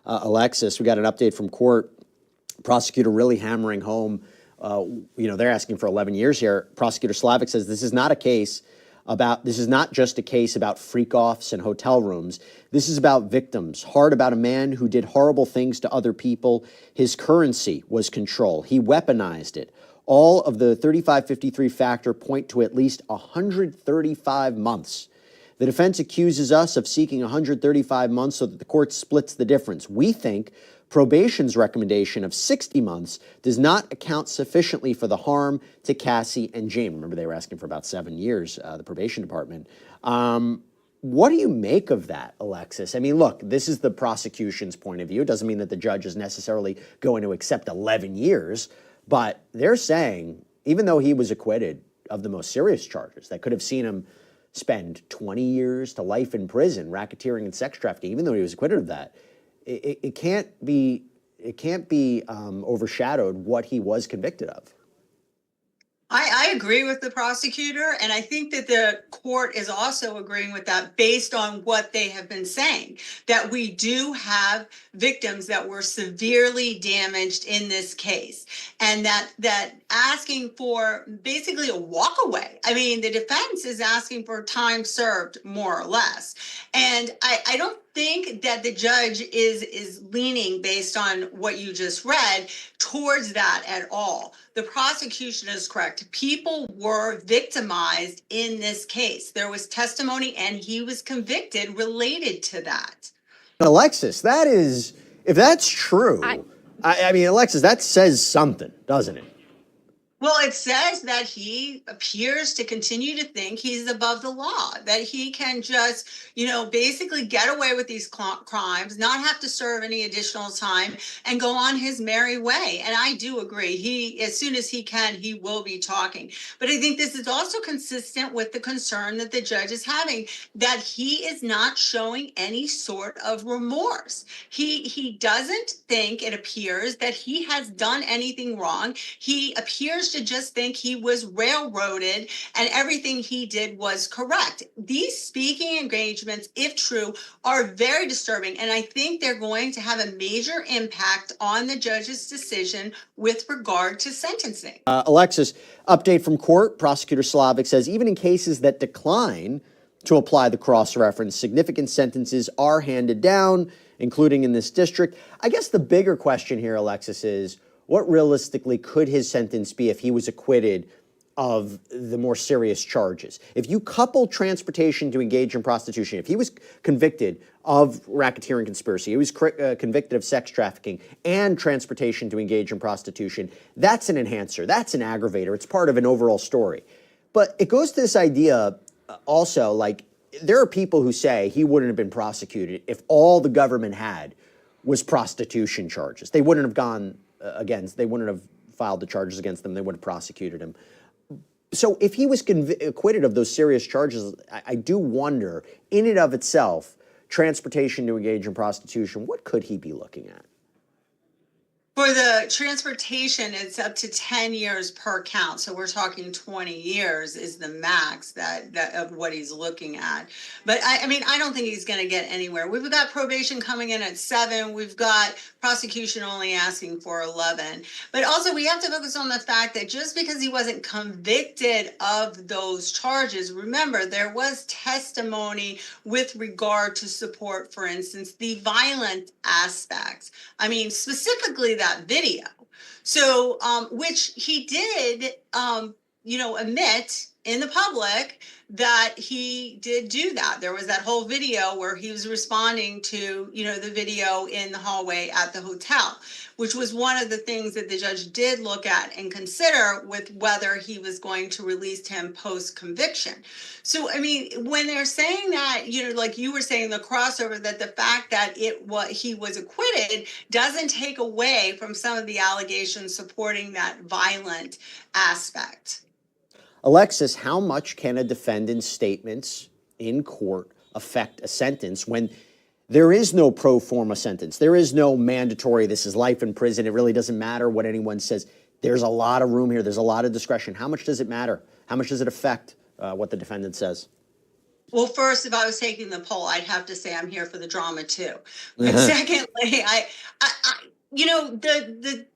Alexis, we got an update from court. Prosecutor really hammering home. They're asking for 11 years here. Prosecutor Slavic says this is not just a case about freak-offs and hotel rooms. This is about victims, hard about a man who did horrible things to other people. His currency was control. He weaponized it. All of the 3553 factor point to at least 135 months. The defense accuses us of seeking 135 months so that the court splits the difference. We think probation's recommendation of 60 months does not account sufficiently for the harm to Cassie and James. Remember, they were asking for about 7 years, the probation department. What do you make of that, Alexis? I mean, look, this is the prosecution's point of view. It doesn't mean that the judge is necessarily going to accept 11 years, but they're saying, even though he was acquitted of the most serious charges that could have seen him spend 20 years to life in prison, racketeering and sex trafficking, even though he was acquitted of that, it can't be overshadowed what he was convicted of. I agree with the prosecutor, and I think that the court is also agreeing with that based on what they have been saying, that we do have victims that were severely damaged in this case, and that asking for basically a walkaway. I mean, the defense is asking for time served, more or less. And I don't think that the judge is leaning, based on what you just read, towards that at all. The prosecution is correct. People were victimized in this case. There was testimony, and he was convicted related to that. Alexis, if that's true, I mean, Alexis, that says something, doesn't it? Well, it says that he appears to continue to think he's above the law, that he can just, basically get away with these crimes, not have to serve any additional time, and go on his merry way. And I do agree. As soon as he can, he will be talking. But I think this is also consistent with the concern that the judge is having, that he is not showing any sort of remorse. He doesn't think, it appears, that he has done anything wrong. He appears to just think he was railroaded and everything he did was correct. These speaking engagements, if true, are very disturbing, and I think they're going to have a major impact on the judge's decision with regard to sentencing. Alexis, update from court. Prosecutor Slavic says even in cases that decline to apply the cross-reference, significant sentences are handed down, including in this district. I guess the bigger question here, Alexis, is what realistically could his sentence be if he was acquitted of the more serious charges? If you couple transportation to engage in prostitution, if he was convicted of racketeering conspiracy, he was convicted of sex trafficking and transportation to engage in prostitution, that's an enhancer, that's an aggravator, it's part of an overall story. But it goes to this idea also, like, there are people who say he wouldn't have been prosecuted if all the government had was prostitution charges. They wouldn't have gone they wouldn't have filed the charges against them. They would have prosecuted him. So if he was acquitted of those serious charges, I do wonder, in and of itself, transportation to engage in prostitution, what could he be looking at? For the transportation, it's up to 10 years per count. So we're talking 20 years is the max that of what he's looking at. But I don't think he's going to get anywhere. We've got probation coming in at 7. We've got prosecution only asking for 11. But also we have to focus on the fact that just because he wasn't convicted of those charges, remember, there was testimony with regard to support, for instance, the violent aspects. I mean, specifically that video. So, which he did, admit in the public that he did do that. There was that whole video where he was responding to, the video in the hallway at the hotel, which was one of the things that the judge did look at and consider with whether he was going to release him post-conviction. So, I mean, when they're saying that, like you were saying, the crossover, that the fact that he was acquitted doesn't take away from some of the allegations supporting that violent aspect. Alexis, how much can a defendant's statements in court affect a sentence when there is no pro forma sentence? There is no mandatory, this is life in prison. It really doesn't matter what anyone says. There's a lot of room here. There's a lot of discretion. How much does it matter? How much does it affect what the defendant says? Well, first, if I was taking the poll, I'd have to say I'm here for the drama too. But secondly,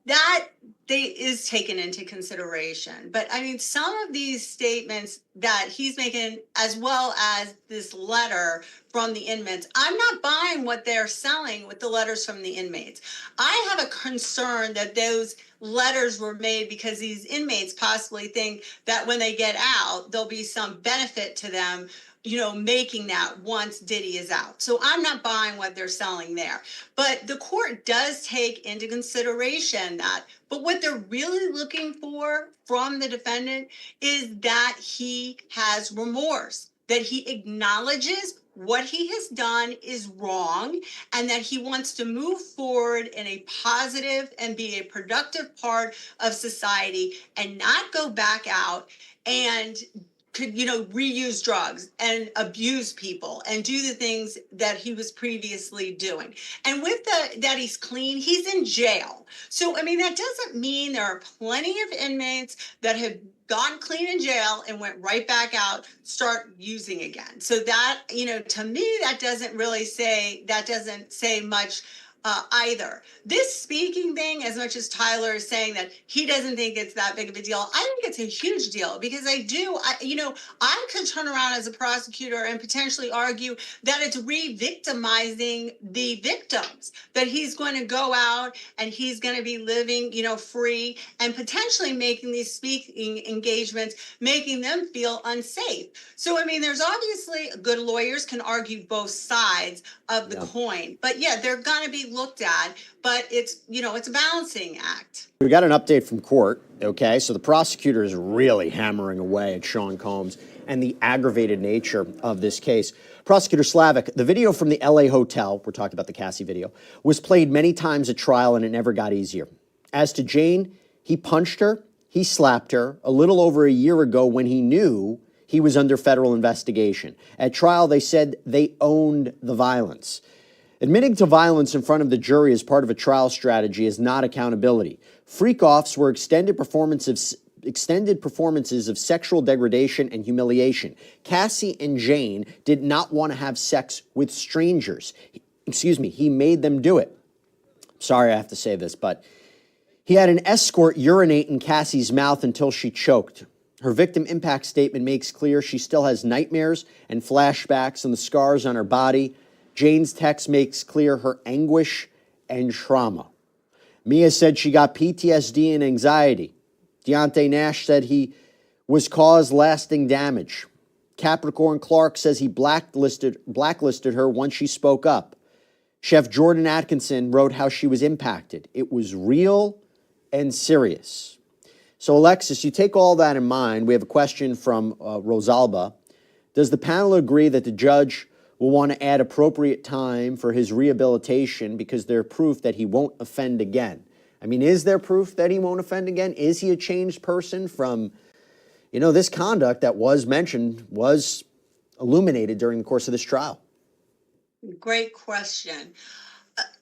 that they is taken into consideration. But I mean, some of these statements that he's making, as well as this letter from the inmates, I'm not buying what they're selling with the letters from the inmates. I have a concern that those letters were made because these inmates possibly think that when they get out, there'll be some benefit to them, making that once Diddy is out. So I'm not buying what they're selling there. But the court does take into consideration that. But what they're really looking for from the defendant is that he has remorse, that he acknowledges what he has done is wrong, and that he wants to move forward in a positive and be a productive part of society and not go back out and could reuse drugs and abuse people and do the things that he was previously doing. And with that he's clean, he's in jail. So I mean, that doesn't mean there are plenty of inmates that have gone clean in jail and went right back out, start using again. So that, to me, that doesn't say much either. This speaking thing, as much as Tyler is saying that he doesn't think it's that big of a deal, I think it's a huge deal, because I could turn around as a prosecutor and potentially argue that it's re-victimizing the victims, that he's going to go out and he's going to be living, free, and potentially making these speaking engagements, making them feel unsafe. So, I mean, there's obviously good lawyers can argue both sides of the coin, but yeah, they're going to be looked at, but it's a balancing act. We got an update from court, okay? So the prosecutor is really hammering away at Sean Combs and the aggravated nature of this case. Prosecutor Slavic, the video from the LA hotel, we're talking about the Cassie video, was played many times at trial and it never got easier. As to Jane, he punched her, he slapped her a little over a year ago when he knew he was under federal investigation. At trial, they said they owned the violence. Admitting to violence in front of the jury as part of a trial strategy is not accountability. Freak-offs were extended performances of sexual degradation and humiliation. Cassie and Jane did not want to have sex with strangers. He made them do it. Sorry I have to say this, but he had an escort urinate in Cassie's mouth until she choked. Her victim impact statement makes clear she still has nightmares and flashbacks and the scars on her body. Jane's text makes clear her anguish and trauma. Mia said she got PTSD and anxiety. Deontay Nash said he was caused lasting damage. Capricorn Clark says he blacklisted her once she spoke up. Chef Jordan Atkinson wrote how she was impacted. It was real and serious. So, Alexis, you take all that in mind. We have a question from Rosalba. Does the panel agree that the judge will want to add appropriate time for his rehabilitation because they're proof that he won't offend again? I mean, is there proof that he won't offend again? Is he a changed person from, this conduct that was mentioned, was illuminated during the course of this trial? Great question.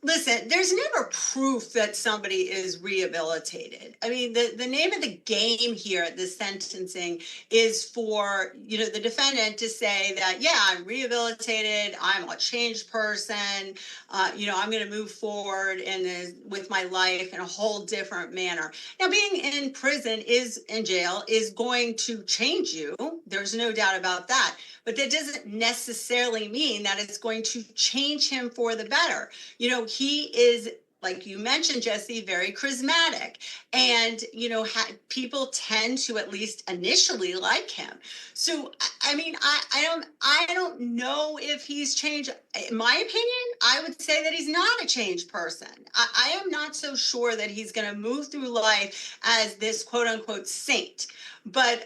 Listen, there's never proof that somebody is rehabilitated. I mean, the name of the game here at this sentencing is for, the defendant to say that, yeah, I'm rehabilitated, I'm a changed person, I'm going to move forward with my life in a whole different manner. Now, being in prison in jail is going to change you. There's no doubt about that. But that doesn't necessarily mean that it's going to change him for the better. He is, like you mentioned, Jesse, very charismatic. And, people tend to at least initially like him. So, I mean, I don't know if he's changed. In my opinion, I would say that he's not a changed person. I am not so sure that he's going to move through life as this quote unquote saint. But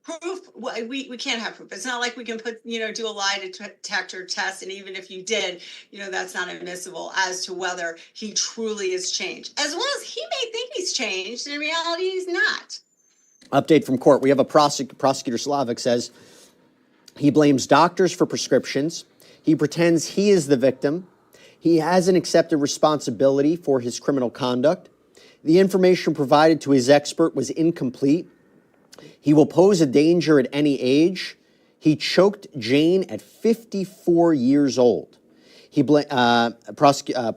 proof, we can't have proof. It's not like we can do a lie detector test. And even if you did, that's not admissible as to whether he truly is changed. As well as he may think he's changed, and in reality, he's not. Update from court. We have a prosecutor Slavic says he blames doctors for prescriptions. He pretends he is the victim. He hasn't accepted responsibility for his criminal conduct. The information provided to his expert was incomplete. He will pose a danger at any age. He choked Jane at 54 years old.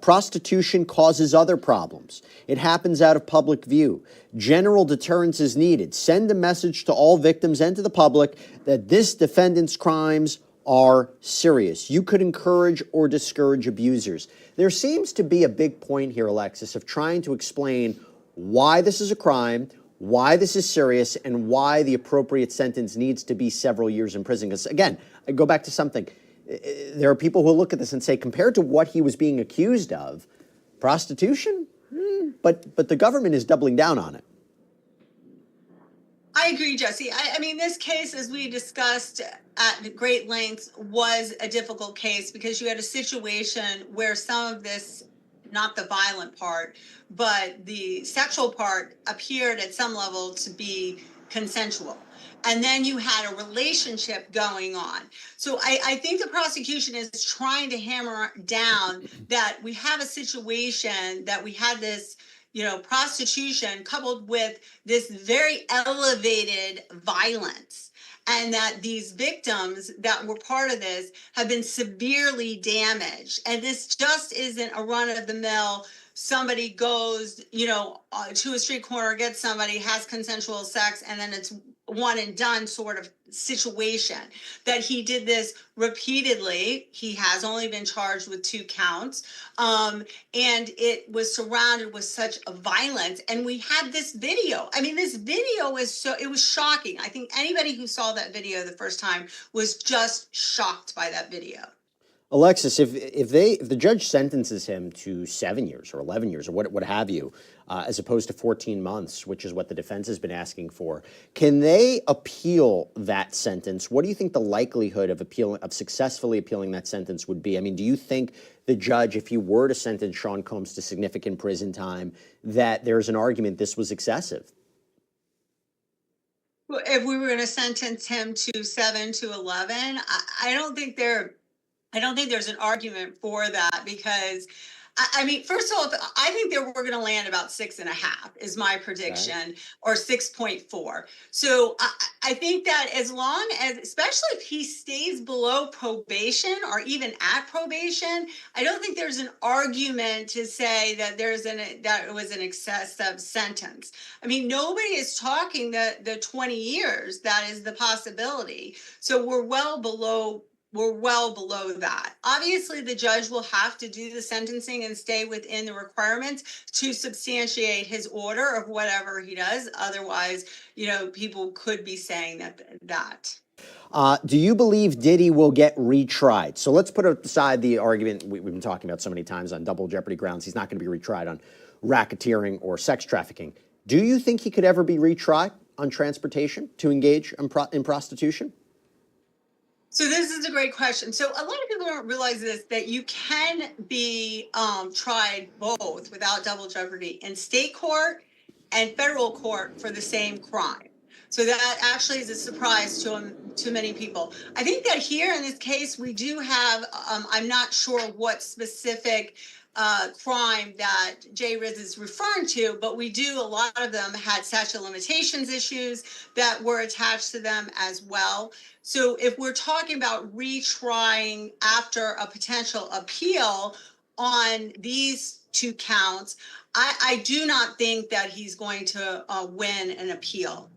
Prostitution causes other problems. It happens out of public view. General deterrence is needed. Send a message to all victims and to the public that this defendant's crimes are serious. You could encourage or discourage abusers. There seems to be a big point here, Alexis, of trying to explain why this is a crime, why this is serious, and why the appropriate sentence needs to be several years in prison. Because again, I go back to something. There are people who look at this and say, compared to what he was being accused of, prostitution? But the government is doubling down on it. I agree, Jesse. I mean, this case, as we discussed at great lengths, was a difficult case because you had a situation where some of this, not the violent part, but the sexual part appeared at some level to be consensual. And then you had a relationship going on. So I think the prosecution is trying to hammer down that we have a situation that we had this, prostitution coupled with this very elevated violence, and that these victims that were part of this have been severely damaged. And this just isn't a run of the mill. Somebody goes, to a street corner, gets somebody, has consensual sex, and then it's one and done sort of situation. That he did this repeatedly. He has only been charged with 2 counts. And it was surrounded with such a violence. And we had this video. I mean, this video it was shocking. I think anybody who saw that video the first time was just shocked by that video. Alexis, if the judge sentences him to 7 years or 11 years or what have you, as opposed to 14 months, which is what the defense has been asking for, can they appeal that sentence? What do you think the likelihood of successfully appealing that sentence would be? I mean, do you think the judge, if he were to sentence Sean Combs to significant prison time, that there's an argument this was excessive? Well, if we were going to sentence him to 7 to 11, I don't think there's an argument for that because, I mean, first of all, I think that we're going to land about 6.5 is my prediction, or 6.4. So I think that as long as, especially if he stays below probation or even at probation, I don't think there's an argument to say that that it was an excessive sentence. I mean, nobody is talking the 20 years. That is the possibility. So we're well below that. Obviously, the judge will have to do the sentencing and stay within the requirements to substantiate his order of whatever he does. Otherwise, people could be saying that. Do you believe Diddy will get retried? So let's put aside the argument we've been talking about so many times on double jeopardy grounds. He's not going to be retried on racketeering or sex trafficking. Do you think he could ever be retried on transportation to engage in prostitution? So this is a great question. So a lot of people don't realize this, that you can be tried both without double jeopardy in state court and federal court for the same crime. So that actually is a surprise to many people. I think that here in this case, we do have, I'm not sure what specific crime that Jay Riz is referring to, but a lot of them had statute of limitations issues that were attached to them as well. So if we're talking about retrying after a potential appeal on these 2 counts, I do not think that he's going to win an appeal.